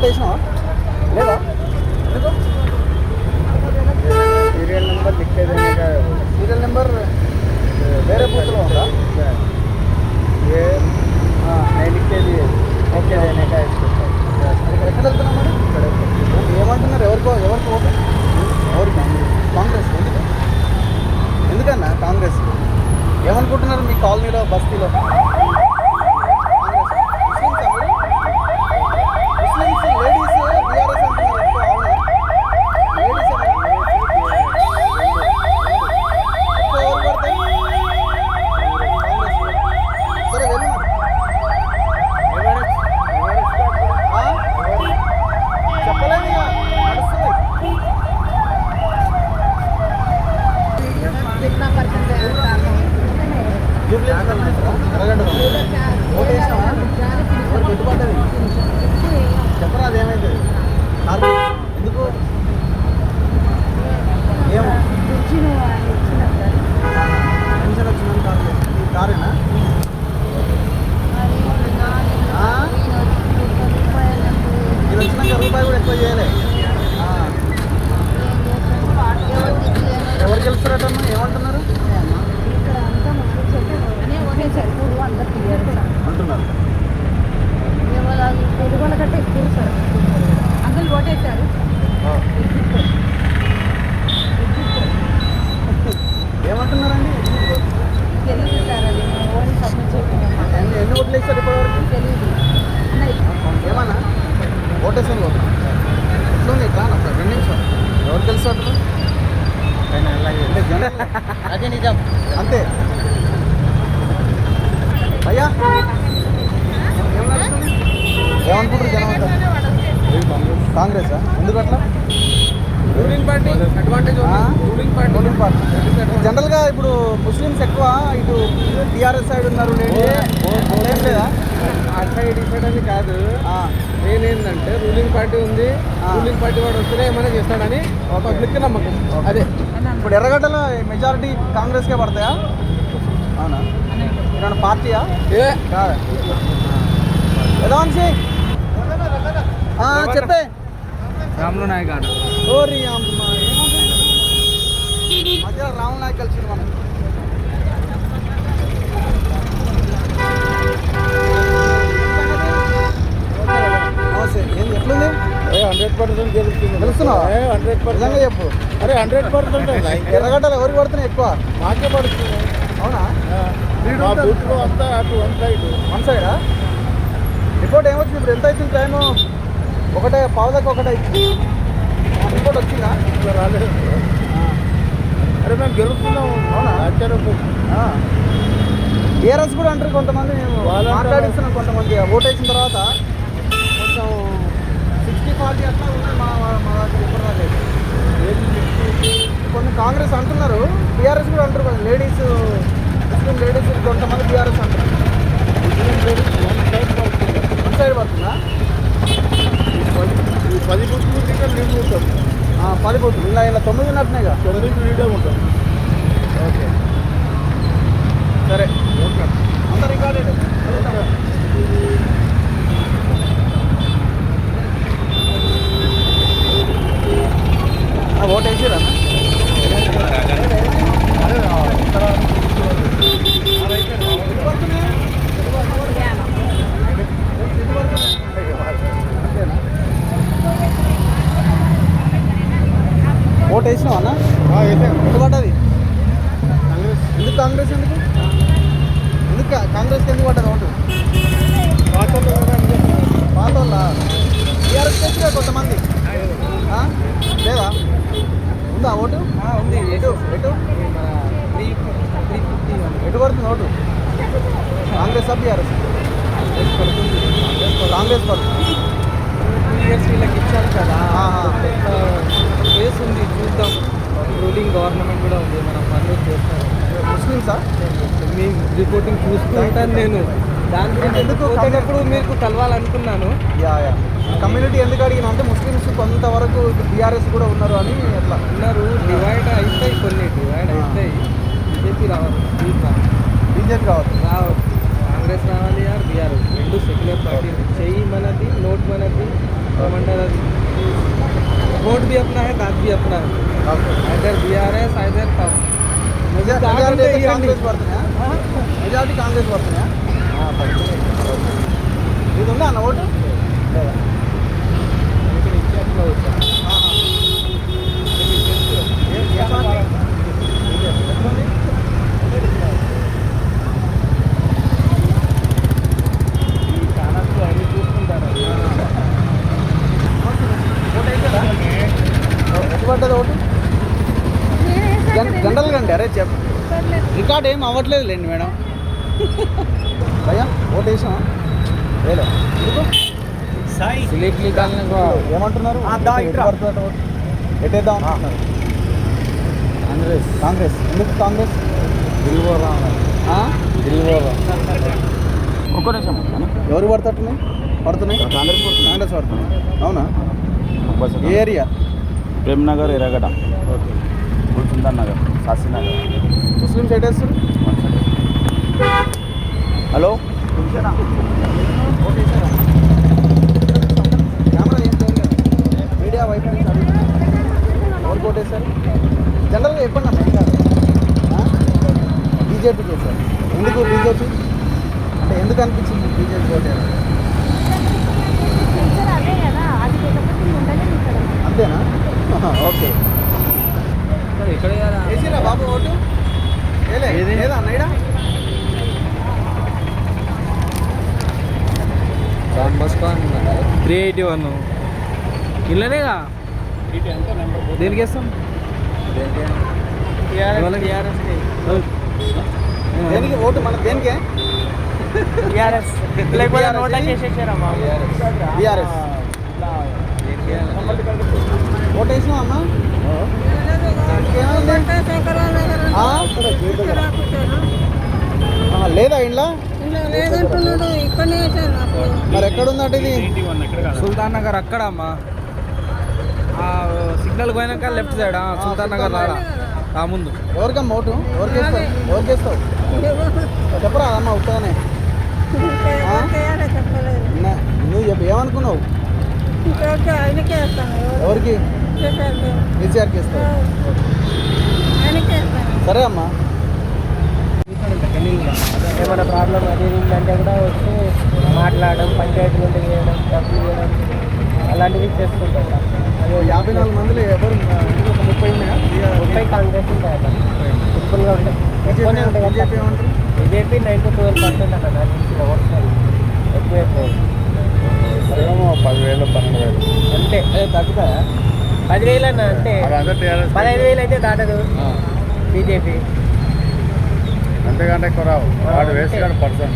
వేసినావా లేదా? ఎందుకు? Serial number లిఖేదే serial number వేరే బూత్లో ఉందా? ये नहीं लिखे दिए ఓకే देने का इसको ఎక్కడ వెళ్తున్నాం మరి? ఏమంటున్నారు? ఎవరికి ఓటు? ఎవరికి? కాంగ్రెస్. ఎందుకు? ఎందుకన్నా కాంగ్రెస్? ఏమనుకుంటున్నారు మీ కాలనీలో బస్తీలో? ముస్లిమ్స్ లేడీస్ బీఆర్ఎస్ అంటున్నారు ఎక్కువ. అవునా? లేడీస్ ఎక్కువ ఎవరు పడతాయి? కాంగ్రెస్. సరే వెళ్ళు మరి. చెప్పలేదు ఇక నడుస్తుంది. कितना परसेंट ఓటు వేసినావా? మరి పెట్టుబడ్డది చెప్పరా అదేమైతుంది? కారు ఎందుకు? ఏమో పెన్షన్ వచ్చిందని కారు లేదు. ఈ కారేనా? ఇది వచ్చినాక రూపాయి కూడా ఎక్కువ చేయలే. ఎవరు గెలుస్తారటమ్మా? ఏమంటున్నారు అంటున్నారు? తెలుగు కంటే ఎక్కువ సార్ అందరూ ఓటేశారు. ఏమంటున్నారండి? తెలియదు సార్ అది ఓన్ సబ్మిట్ చేయకుండా ఎన్ని ఓట్లు వేస్తారు ఇప్పటివరకు? తెలియదు ఏమన్నా ఓటేసాను ఓటు ఎట్లుంది? ఎట్లా అన్న 2 నిమిషాలు ఎవరు తెలుసు అట్లా? అంటే జనం అదే నిజం అంతే. అయ్యా ఏం నడుస్తుంది? ఏమనుకుంటారు జనం అంతా? కాంగ్రెసా? ఎందుకు అట్లా? Ruling party advantage ruling party ruling party. జనరల్గా ఇప్పుడు ముస్లిమ్స్ ఎక్కువ ఇటు టీఆర్ఎస్ సైడ్ ఉన్నారు. ఏం లేదా? అటు సైడ్ ఈ సైడ్ అని కాదు. నేనేంటంటే రూలింగ్ పార్టీ ఉంది, రూలింగ్ పార్టీ వాడు వస్తేనే ఏమైనా చేస్తాడని పబ్లిక్ నమ్మకం. అదే ఇప్పుడు ఎర్రగడ్డలో మెజారిటీ కాంగ్రెస్కే పడతాయా? అవునా? ఏమన్నా పార్టీయా? కాదా? ఎలా వంశీ చెప్పే. రాములు నాయక్ గారు ఓరి అమ్మ మధ్యలో రాములు నాయక్ కలిసి మనం ఎట్లుంది? 100% గెలుస్తుంది. తెలుస్తున్నావా? 100% నిజంగా చెప్పు. అరే 100% ఎర్రగడ్డలు ఎవరికి పడుతున్నాయి ఎక్కువ? మాకే పడుతుంది. అవునా? మా బూత్లో అంతా అటు వన్ సైడ్. వన్ సైడా? రిపోర్ట్ ఏమొచ్చింది? ఇప్పుడు ఎంత అవుతుంది టైము? ఒకటే పావులకు ఒకటే రిపోర్ట్ వచ్చిందా? ఇంకా రాలేదు. అరే మేము గెలుస్తున్నాము. అవునా? టీఆర్ఎస్ కూడా అంటారు కొంతమంది. మేము వాళ్ళు మాట్లాడిస్తున్నాం కొంతమంది ఓటేసిన తర్వాత కొంచెం 60-40 అట్లా ఉన్నాయి మా దగ్గర ఇప్పుడు రాలేదు. కొన్ని కాంగ్రెస్ అంటున్నారు, టీఆర్ఎస్ కూడా అంటారు. కొంచెం లేడీస్ ముస్లిం లేడీస్ కొంతమంది టీఆర్ఎస్ అంటున్నారు. వన్ సైడ్ పడుతుందా? 10 బూత్లు లీడ్ ఉంటాం. 10 బూతులు ఇలా 9 ఉన్నట్టునేగా. 9 లీడే ఉంటాం. ఓకే సరే అంత రికార్డెడ్. ఓటు వేసిరా? ఓటు వేసినావా అన్న? ఎందుకు పడ్డది? ఎందుకు కాంగ్రెస్? ఎందుకు కాంగ్రెస్కి ఎందుకు పడ్డది ఓటు? పాత వాళ్ళ టీఆర్ఎస్ తెచ్చిగా కొంతమంది లేదా? ఉందా ఓటు? ఉంది. ఎటు ఎటు పడుతుంది ఓటు? కాంగ్రెస్ టీఆర్ఎస్? కాంగ్రెస్ పడుతుంది. 2 years వీళ్ళకి ఇచ్చారు కదా. కేసు ఉంది, చూద్దాం. రూలింగ్ గవర్నమెంట్ కూడా ఉంది, మనం పనులు చేస్తాం. ముస్లిమ్సా? మీ రిపోర్టింగ్ చూసుకుంటాను నేను. దాని గురించి ఎందుకు పోయేటప్పుడు మీకు కలవాలనుకున్నాను. యా కమ్యూనిటీ ఎందుకు అడిగినా అంటే ముస్లిమ్స్ కొంతవరకు బీఆర్ఎస్ కూడా ఉన్నారు అని ఎట్లా ఉన్నారు. డివైడ్ అవుతాయి, కొన్ని డివైడ్ అవుతాయి. బీజేపీ రావాలి, బీజేపీ రావచ్చు. కాంగ్రెస్ రావాలి, బీఆర్ఎస్ 2 సెక్యులర్ పార్టీ. చెయ్యి మనది, నోట్ మనది. ఏమంటారు అది वोट भी अपना है दाद भी अपना है इधर BRS इधर कम మెజారిటీ కాంగ్రెస్ పడుతున్నాయా మెజారిటీ కాంగ్రెస్ పడుతున్నాయా ఇది ఉందా అన్న ఓటు లేదా పడ్డది ఓటు జనరల్గా అండి అరే చెప్ప రికార్డ్ ఏం అవ్వట్లేదు లేండి మేడం భయ్యా ఓటు వేసామా వేలే ఎందుకు सिलेक्ट निकालने को ఏమంటున్నారు ఎట్టేద్దాం అంటున్నారు కాంగ్రెస్ ఎందుకు కాంగ్రెస్ ఒక్క నిమిషం ఎవరు పడుతున్నాయి కాంగ్రెస్ పడుతున్నాయి అవునా ఏ ఏరియా ప్రేమ్ నగర్ ఎర్రగడ్డ ఓకే సుల్తాన్ నగర్ సాసి నగర్ ముస్లిం సైడ్ వేస్తారు హలో కెమెరా ఏం చేయలేదు మీడియా వైపు నుంచి అడుగుతున్నారు ఎవరు కొట్టేశారు జనరల్గా చెప్పండి అన్న ఏం కాదు బీజేపీ చేశారు ఎందుకు బీజేపీ అంటే ఎందుకు అనిపించింది బీజేపీ కొట్టారు ఫ్యూచర్ అదే కదా అది లేకపోతే ఉండలేదు ఇక్కడ అంతేనా ఓకే ఇక్కడ వేసిరా బాబు ఓటు లేదా అన్నయ్యడా బస్ 381 ఇల్లనేగా దేనికి వేస్తాం దేనికి ఓటు మన దేనికే లేకపోతే నోట్లకి వేసేసారమ్మా బీఆర్ఎస్ ఓటు వేసినావా అమ్మా లేదా ఇంట్లో లేదంటున్నాడు ఇక్కడనే వేసాను మరి ఎక్కడుందట ఇది సుల్తాన్ నగర్ అక్కడ అమ్మా సిగ్నల్ పోయినాక లెఫ్ట్ సైడ్ సుల్తాన్ నగర్ రాడా ఆ ముందు ఎవరికమ్మా ఓటు ఎవరికి వేస్తావు చెప్పరా అమ్మా ఉత్తగానే చెప్పలేదు నువ్వు చెప్పు ఏమనుకున్నావు ఆయనకే వేస్తాను ఎవరికి కేసీఆర్కి ఇస్తావు ఆయనకే వేస్తాను సరే అమ్మా ఏమైనా ప్రాబ్లం అది అంటే కూడా వచ్చి మాట్లాడడం పంచాయతీ నుండి చేయడం డబ్బులు ఇవ్వడం అలాంటివి చేస్తుంటాం అదే 54 మందిలో ఎవరు ఎందుకు ఒక 30 ఉన్నాయా 30 కాంగ్రెస్ ఉంటాయి సింపుల్గా ఉంటాయి ఎక్కువనే ఉంటాయి బీజేపీ ఏమంటారు బీజేపీ 9-12% అక్కడ వస్తుంది ఎక్కువ ఏమో 10,000 12,000 అంతే అదే తగ్గుతాయా 10,000 అన్న అంటే అదంతా TRS 15,000 అయితే దాటదు బీజేపీ అంతేకంటే ఎక్కువ రావు వాడు వేస్తాడు పర్సన్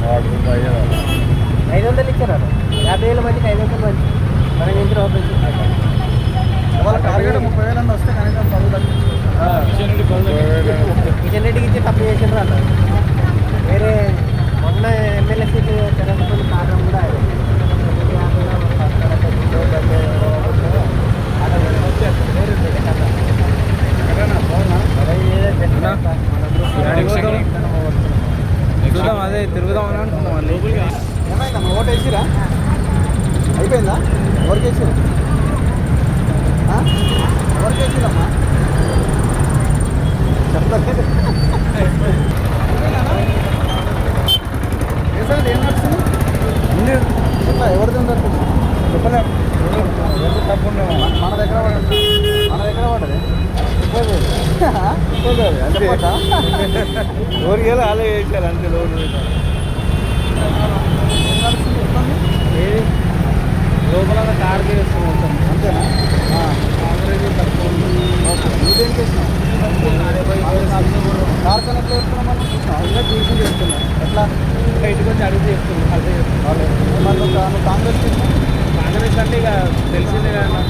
వాడు 500 ఇచ్చారు 50,000 మందికి 500 మంది మనం ఇంట్లో ఓపెన్ వాళ్ళ టార్గెట్ 30,000 అన్న వస్తే కనీసం పనులు కిషన్ రెడ్డికి ఇచ్చి తప్పు చేసిండ్రు అన్న వేరే మొన్న ఎమ్మెల్యే సీట్లు తెలంగాణ కారణం కూడా చూద్దాం అదే తిరుగుదాం అని అనుకున్నాం ఏమైందమ్మా ఓటు వేసిరా అయిపోయిందా ఎవరికి వేసిరా ఎవరికి వేసిరమ్మా చెప్పలేదు వేసారు ఏం నడుస్తుంది ఎట్లా ఎవరిది నడుస్తుంది చెప్పలేదు మన దగ్గర పడదు మన దగ్గర పడ్డది ఊరికి వెళ్ళి అలా వేసారు అంతే లోన్ ఏది లోపల కార్ చేస్తున్నాం అంతేనా కాంగ్రెస్ తక్కువ ఓకే నువ్వేం చేసినావు కార్ కనెక్ట్ చేస్తున్నాం అని చూసినావు ట్యూషన్ చేస్తున్నావు ఎట్లా బయటకు వచ్చి అడుగు చేస్తున్నాం అదే మరి నువ్వు కాంగ్రెస్ చేసినావు కాంగ్రెస్ అంటే ఇక తెలిసిందే కదా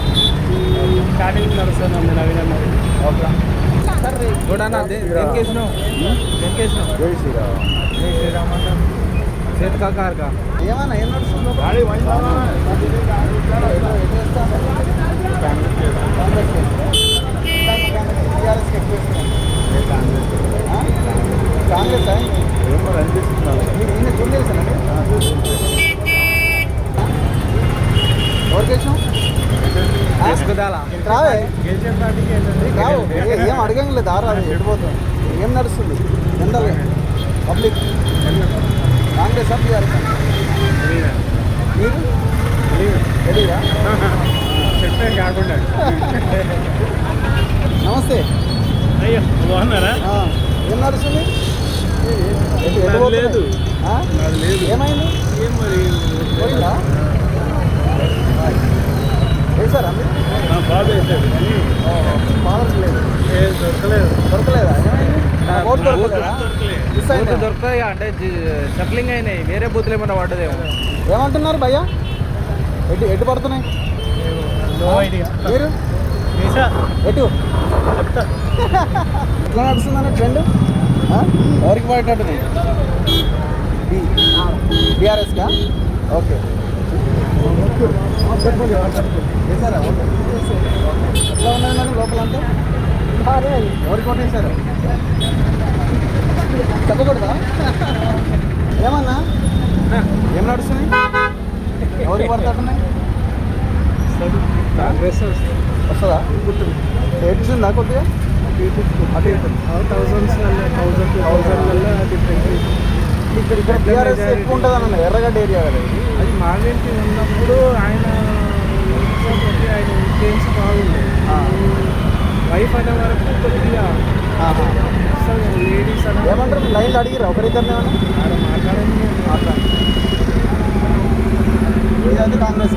స్టార్టింగ్ నడుస్తున్నాం నవీన్ అన్నది ఓకే చూడన్నా దేనికి వేసినావు దేనికి వేసినావు జై శ్రీరామ్ జై శ్రీరామ్ చేత్ కా కార్ కా ఏమన్నా ఏం నడుస్తుందో కాంగ్రెస్ ఏమో అనిపిస్తుంది మీరు ఈయన చూడలేదు గుద్దాలా రావే గెలిచే పార్టీకి వెళ్ళండి. రావు ఏం అడగంలేదు దారా అది ఎడిపోతుంది ఏం నడుస్తుంది జనరల్ పబ్లిక్ కాంగ్రెస్ టీఆర్ఎస్ మీరు రెడీగా చెప్పాను కాకుండా. నమస్తే అయ్యో బాగున్నారా? ఏం నడుస్తుంది నాది లేదు. ఆ? నాది లేదు. ఏమైంది ఏం మరి పోయిందా వేసారా మీరు బాగా వేసాడు కానీ ఫాదర్స్ లేదు ఏం దొరకలేదు. దొరకలేదా ఏమైంది ఓటు దొరకలేదా దొరకలేదు. మిస్ అయిందా? దొరుకుతాయి అంటే షఫ్లింగ్ అయినాయి వేరే బూత్లు ఏమైనా పడ్డదేమో ఏమంటున్నారు భయ్యా ఎటు పడుతున్నాయి నో ఐడియా. మీరు వేసా ఎటు చెప్తా. ఎట్లా నడుస్తుందన్న ట్రెండ్ ఎవరికి పడేటట్టున్నాయి బీఆర్ఎస్కా ఓకే వేసారా ఓకే ఎట్లా ఉన్నది మేడం లోపలంతా ఎవరికి కొట్టేశారు చెప్పకూడదా ఏమన్నా ఏం నడుస్తున్నాయి ఎవరికి పడతాడున్నాయి కాంగ్రెస్ వస్తుందా ఏడ్చిందా కొద్దిగా అటు ఇటు థౌజండ్స్ డిఫరెంట్ ఇక్కడ బీఆర్ఎస్ ఎక్కువ ఉంటుంది అన్న ఎర్రగడ్డ ఏరియా కదా ఇది అది మాగంటి ఉన్నప్పుడు ఆయన ఆయన ఇన్ఫ్లుయెన్స్ బాగుంది వైఫ్ అనే వరకు కొద్దిగా ఆహా. అసలు లేడీస్ అనే ఏమంటారు లైన్లో అడిగిరా ఒకరిద్దరిని ఏమన్నా మాట్లాడండి మాట్లాడండి మీదైతే కాంగ్రెస్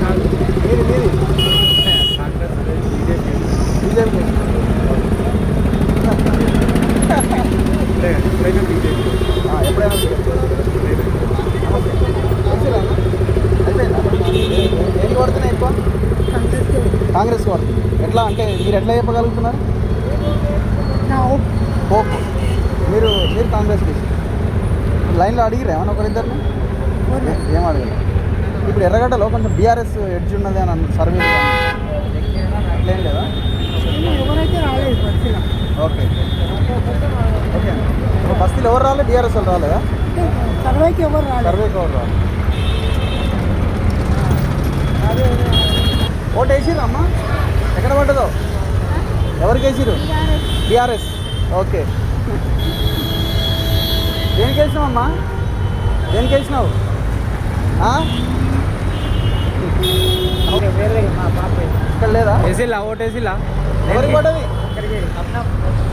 కాదు మీది కాంగ్రెస్ బీజేపీ బీజేపీ ఎప్పుడైనా బీజేపీ ఎప్పుడైనా తెలిసిరా అన్న? అయిపోయిందా ఏం కొడుతున్నాయి ఎక్కువ కాంగ్రెస్ కొడుతుంది ఎట్లా అంటే మీరు ఎట్లా చెప్పగలుగుతున్నారు హోప్ మీరు కాంగ్రెస్ లైన్లో అడిగిరా ఏమన్నా ఒకరిద్దరిని ఏం అడగలేదు ఇప్పుడు ఎర్రగడ్డలో కొంచెం బీఆర్ఎస్ ఎడ్జ్ ఉన్నది అని అన్నారు సర్వే అట్లేం లేదా ఎవరైతే రాలేదు బస్సులో ఓకే ఓకే ఇప్పుడు బస్తీలో ఎవరు రాలేదు బీఆర్ఎస్ వాళ్ళు రాలేదా సర్వేకి ఎవరు రాలేదు సర్వేకి ఎవరు రాలేదు ఓటు వేసిర్రు అమ్మా ఎక్కడ పడ్డదో ఎవరికి వేసిర్రు బీఆర్ఎస్ ఓకే దేనికి వేసినావమ్మా దేనికి వేసినావు ఇక్కడ లేదా వేసిల్లా ఓటు వేసిల్లా ఎవరికి పడ్డది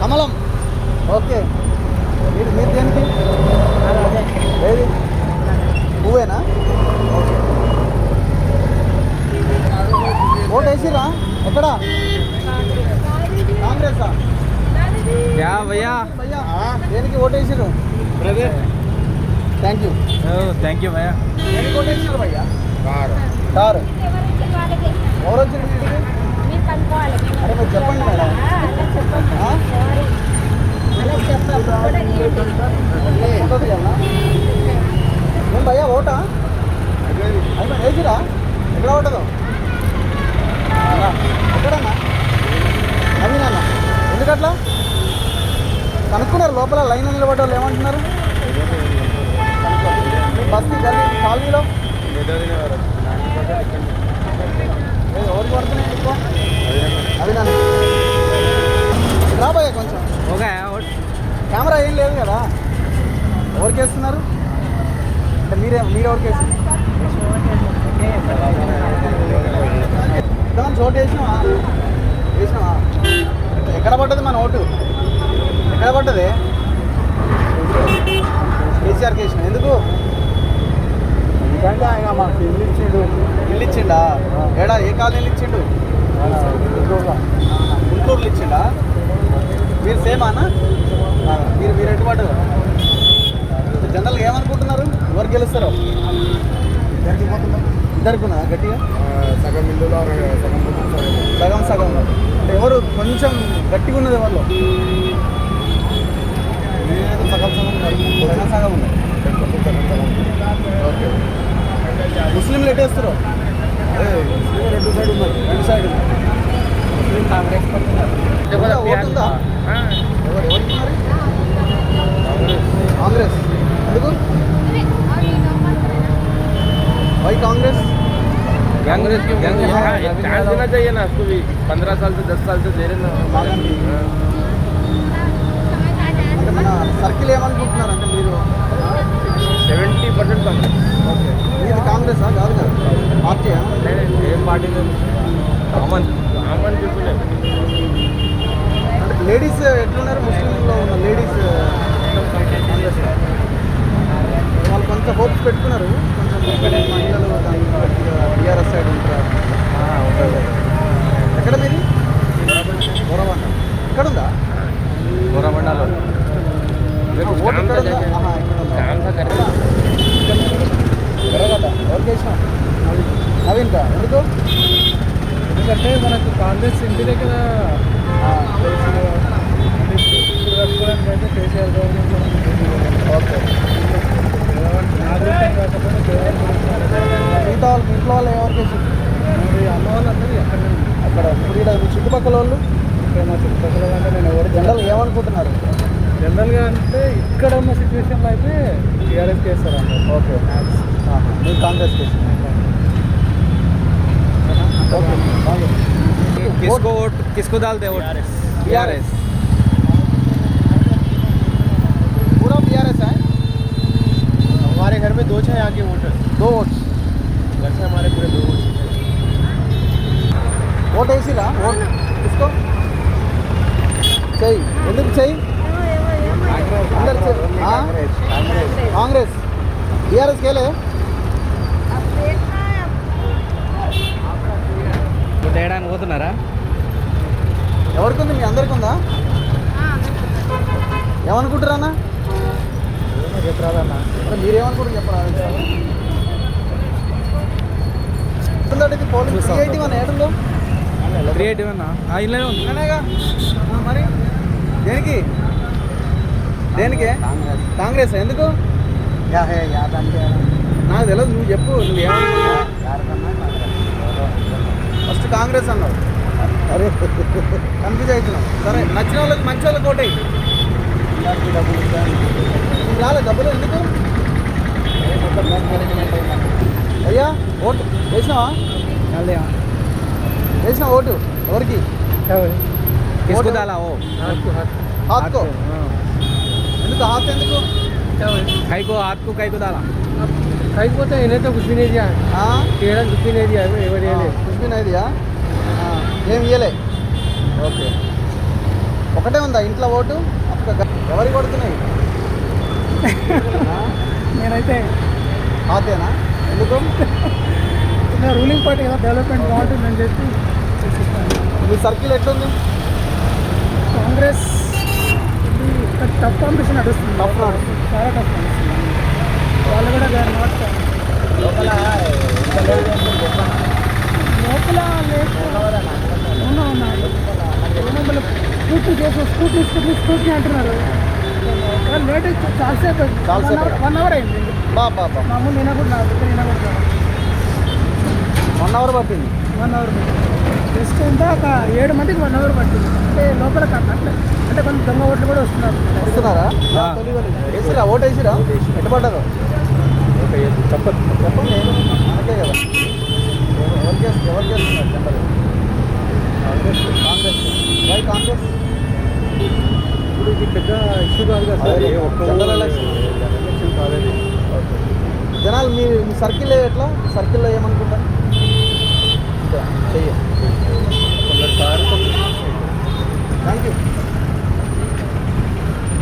కమలం ఓకే మీరు దేనికి ఏది నువ్వేనా ఓకే ఓటు వేసిరా ఎక్కడ కాంగ్రెసా యా భయ్యా భయ్యా దేనికి ఓటు వేసిరు brother thank you thank you భయ్యా దేనికి ఓటు వేసినారు భయ్యా కారు కారు ఎవరు వచ్చింది ఇంటికి మీరు కనుక్కోవాలి అరే మీరు చెప్పండి మేడం ఆ? ఫోటో తీయాలా ఏం భయ్యా ఓటా అయిపోయి వేసిరా ఎక్కడ ఓటదో ఎక్కడన్నా నవీనన్నా ఎందుకట్లా కనుక్కున్నారు లోపల లైన్ నిలబడ్డ వాళ్ళు ఏమంటున్నారు బస్తీ గల్లీ కాలనీలో ఎవరికి పడుతున్నాయి ఎక్కువ నవీనన్న రాబోయే కొంచెం ఓకే కెమెరా ఏం లేదు కదా ఎవరికి వేస్తున్నారు అంటే మీరు ఎవరికి వేస్తున్నారు చోటు వేసినావా ఎక్కడ పడ్డది మన ఓటు ఎక్కడ పడ్డది కేసీఆర్కి వేసిన ఎందుకు ఎందుకంటే ఆయన మాకు ఇల్లు ఇచ్చిండు ఇల్లు ఇచ్చిండా ఏడా ఏ కాలనీలు ఇచ్చిండు గుంటూరులో ఇచ్చిండా మీరు సేమా అన్న మీరు ఎటు పడ్డదు జనరల్గా ఏమనుకుంటున్నారు ఎవరు గెలుస్తారు ఇద్దరికి ఉన్నదా గట్టిగా సగం ఇల్లులో సగం సగం అంటే ఎవరు కొంచెం గట్టిగా ఉన్నది ఎవరిలో నేనైతే సగం ఉన్నది ఓకే ముస్లింలు ఎట్టేస్తారు రెండు సైడ్ ఉన్నారు. రెండు సైడ్ ముస్లిం కాంగ్రెస్ పడుతున్నారు ఓటుందా ఎవరికి మరి కాంగ్రెస్ ఎందుకు వై కాంగ్రెస్ कांग्रेस की चांस देना चाहिए ना उसको भी 15 साल से 10 साल से दे रहे ना బాగాంది. అంటే మన సర్కిల్ ఏమనుకుంటున్నారు అంటే మీరు 70% कांग्रेस ఓకే ఇది కాంగ్రెసా కాదు కదా పార్టీయా ఏం పార్టీ కామన్ కామన్ పీపుల్ అంటే లేడీస్ ఎట్లున్నారు ముస్లింలో ఉన్న లేడీస్ కాంగ్రెస్ వాళ్ళు కొంచెం హోప్స్ పెట్టుకున్నారు కొంచెం ముస్లిం మహిళలు దాని టీఆర్ఎస్ సైడ్ ఉంటారు ఎక్కడ మీది గొరవండ ఇక్కడ ఉందా గోరబండాలో ఓటు ఇక్కడ ఉందా ఆహా, ఇక్కడ ఉందా? ఎర్రగడ్డ ఎవరికి వేసినావు నవీన్ కా ఎందుకు ఎందుకంటే మనకు కాంగ్రెస్ ఇంటి దగ్గర కట్టుకోవడానికి అయితే కేసీఆర్ గవర్నమెంట్ ఓకే నాగరికం కాకపోతే మిగతా వాళ్ళు ఇంట్లో వాళ్ళు ఎవరికి వేసింది మరి అమ్మ వాళ్ళందరూ ఎక్కడ అక్కడ ఇప్పుడు ఈడ మీ చుట్టుపక్కల వాళ్ళు మా చుట్టుపక్కల అంటే నేను ఎవరు జనరల్ ఏమనుకుంటున్నారు జనరల్గా అంటే ఇక్కడ ఉన్న సిచ్యువేషన్లో అయితే టీఆర్ఎస్కి వేస్తారు అందరు ఓకే మీరు కాంగ్రెస్ కేసు ఓకే బాగుంది. किसको वोट किसको डालते हैं वोट BRS पूरा BRS है हमारे घर में 2 है यहाँ के वोटर 2 वोट्स घर से हमारे पूरे 2 वोट ఓట్ వేసిరా ఓట్ తీసుకో చెయ్యి ఎందుకు చెయ్యి అందరు చెయ్యి. ఆ? కాంగ్రెస్ BRS కేలే వేయడానికి పోతున్నారా ఎవరికి ఉంది మీ అందరికి ఉందా ఏమనుకుంటారా అన్న చెప్పరాదన్నా మరి మీరేమనుకుంటారు చెప్పరా ఇది పోలింగ్ 381 ఏడుందో 381 అన్నా ఇల్లనే ఉంది ఇలానేగా మరి దేనికి దేనికి కాంగ్రెస్ ఎందుకు నాకు తెలియదు నువ్వు చెప్పు నువ్వు ఏమనుకున్నావు ఫస్ట్ కాంగ్రెస్ అన్నావు అరే కన్ఫ్యూజ్ అవుతున్నావు సరే నచ్చిన వాళ్ళకి మంచి వాళ్ళకి ఓటే రాలే డబ్బులు ఎందుకు అయ్యా ఓటు వేసినావా వేసినా ఓటు ఎవరికి किसको डाला वो హాత్కో ఎందుకు హాత్ ఎందుకు कई को हाथ को कई को डाला कई को तो इन्हें तो कुछ भी नहीं दिया तेरा कुछ भी नहीं दिया కుछ भी नहीं दिया ఏం ఇయ్యలే ఓకే ఒకటే ఉందా ఇంట్లో ఓటు ఎవరికి కొడుతున్నాయి నేనైతే హాతేనా ఎందుకు రూలింగ్ పార్టీ కదా డెవలప్మెంట్ బాగుంటుందని చెప్పి మీ సర్కిల్ ఎట్లుంది కాంగ్రెస్ ఇక్కడ టఫ్ కాంపిటీషన్ నడుస్తుంది టఫ్ నడుస్తుంది. చాలా టఫ్ నడుస్తుంది వాళ్ళు కూడా దే ఆర్ నాట్ లోపల స్కూటీ అంటున్నారు లేట్ చాలాసేపు చాలాసేపు. 1 అవర్ అయింది బా మామూలు నేను కూడా నా దగ్గర నేను కూడా 1 అవర్ పట్టింది 1 అవర్ జస్ట్ ఇంకా ఒక 7 మందికి 1 అవర్ పట్టింది అంటే లోపల అంటే కొంత దొంగ ఓట్లు కూడా వస్తున్నారు వస్తున్నారా వేసిరా ఓటు వేసిరా ఎట్టు పడ్డారు చెప్పండి మనకే కదా ఎవరు చేస్తున్నారు జనరల్ కాంగ్రెస్ వై కాంగ్రెస్ ఇప్పుడు ఇది పెద్ద ఇష్యూ కాదు కదా సార్ జనరల్ ఎలక్షన్ ఎలక్షన్ కాలేదు జనాలు మీ సర్కిల్ ఎట్లా సర్కిల్లో ఏమనుకుంటారు